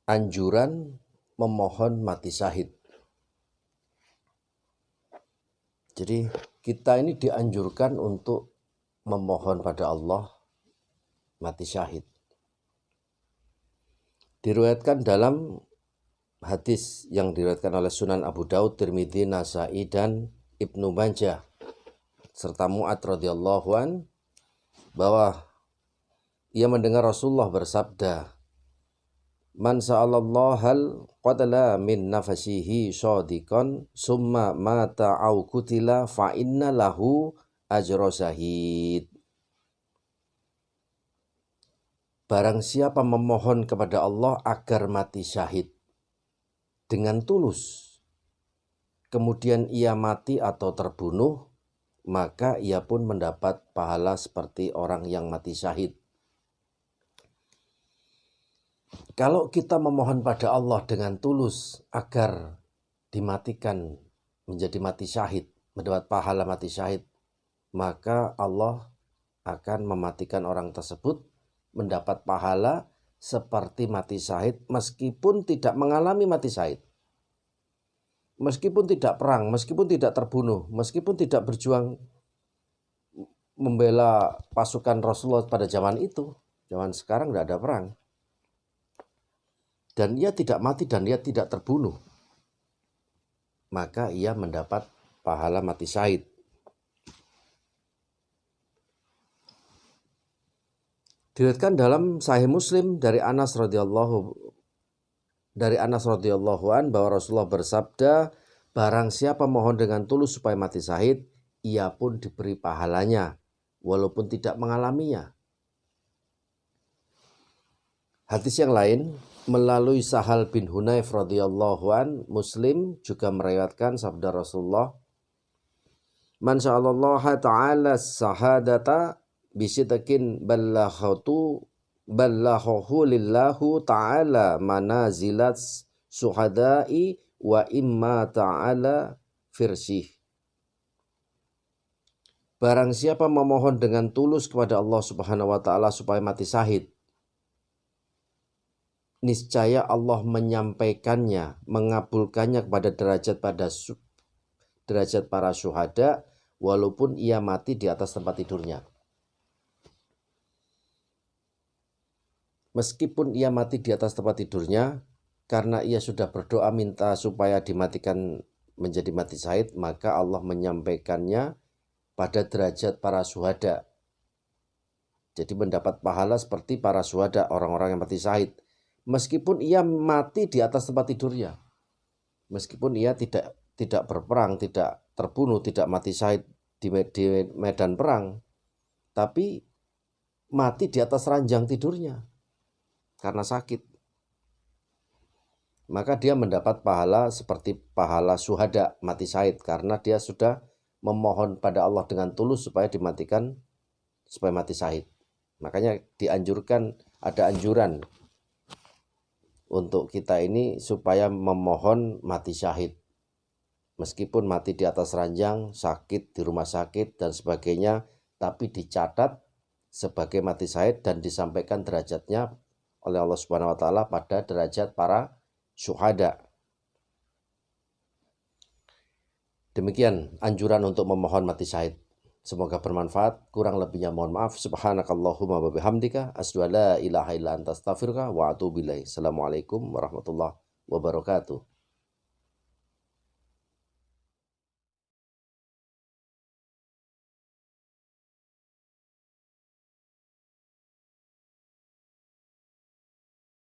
anjuran memohon mati syahid. Jadi kita ini dianjurkan untuk memohon pada Allah mati syahid. Diriwayatkan dalam hadis yang diriwayatkan oleh Sunan Abu Daud, Tirmidzi, Nasai dan Ibnu Majah serta Mu'adz radhiyallahu an bahwa ia mendengar Rasulullah bersabda, "Man sa'alallahal qatala min nafasihi shadiqan summa mata au kutila fa inna lahu ajra syahid." Barang siapa memohon kepada Allah agar mati syahid dengan tulus, kemudian ia mati atau terbunuh, maka ia pun mendapat pahala seperti orang yang mati syahid. Kalau kita memohon pada Allah dengan tulus agar dimatikan menjadi mati syahid, mendapat pahala mati syahid, maka Allah akan mematikan orang tersebut mendapat pahala seperti mati syahid meskipun tidak mengalami mati syahid. Meskipun tidak perang, meskipun tidak terbunuh, meskipun tidak berjuang membela pasukan Rasulullah pada zaman itu. Zaman sekarang tidak ada perang. Dan ia tidak mati dan ia tidak terbunuh. Maka ia mendapat pahala mati syahid. Diriwayatkan dalam Sahih Muslim dari Anas radhiyallahu an bahwa Rasulullah bersabda, barang siapa mohon dengan tulus supaya mati syahid, ia pun diberi pahalanya walaupun tidak mengalaminya. Hadis yang lain melalui Sahal bin Hunayf radhiyallahu an, Muslim juga meriwayatkan sabda Rasulullah, "Man sya'alallaha ta'ala sahadata bisidqin ballahu lillahu ta'ala manazilat suhada'i wa imma ta'ala firsih." Barang siapa memohon dengan tulus kepada Allah Subhanahu wa taala supaya mati syahid, niscaya Allah menyampaikannya, mengabulkannya kepada derajat para syuhada walaupun ia mati di atas tempat tidurnya. Meskipun ia mati di atas tempat tidurnya, karena ia sudah berdoa minta supaya dimatikan menjadi mati syahid, maka Allah menyampaikannya pada derajat para syuhada. Jadi mendapat pahala seperti para syuhada, orang-orang yang mati syahid. Meskipun ia mati di atas tempat tidurnya. Meskipun ia tidak berperang, tidak terbunuh, tidak mati syahid di medan perang. Tapi mati di atas ranjang tidurnya karena sakit, maka dia mendapat pahala seperti pahala syuhada mati syahid karena dia sudah memohon pada Allah dengan tulus supaya dimatikan, supaya mati syahid. Makanya dianjurkan, ada anjuran untuk kita ini supaya memohon mati syahid. Meskipun mati di atas ranjang, sakit di rumah sakit dan sebagainya, tapi dicatat sebagai mati syahid dan disampaikan derajatnya oleh Allah Subhanahu wa taala pada derajat para syuhada. Demikian anjuran untuk memohon mati syahid. Semoga bermanfaat. Kurang lebihnya mohon maaf. Subhanakallahumma wa bihamdika asyhadu an la ilaha illa anta astaghfiruka wa atubu ilaik. Assalamualaikum warahmatullahi wabarakatuh.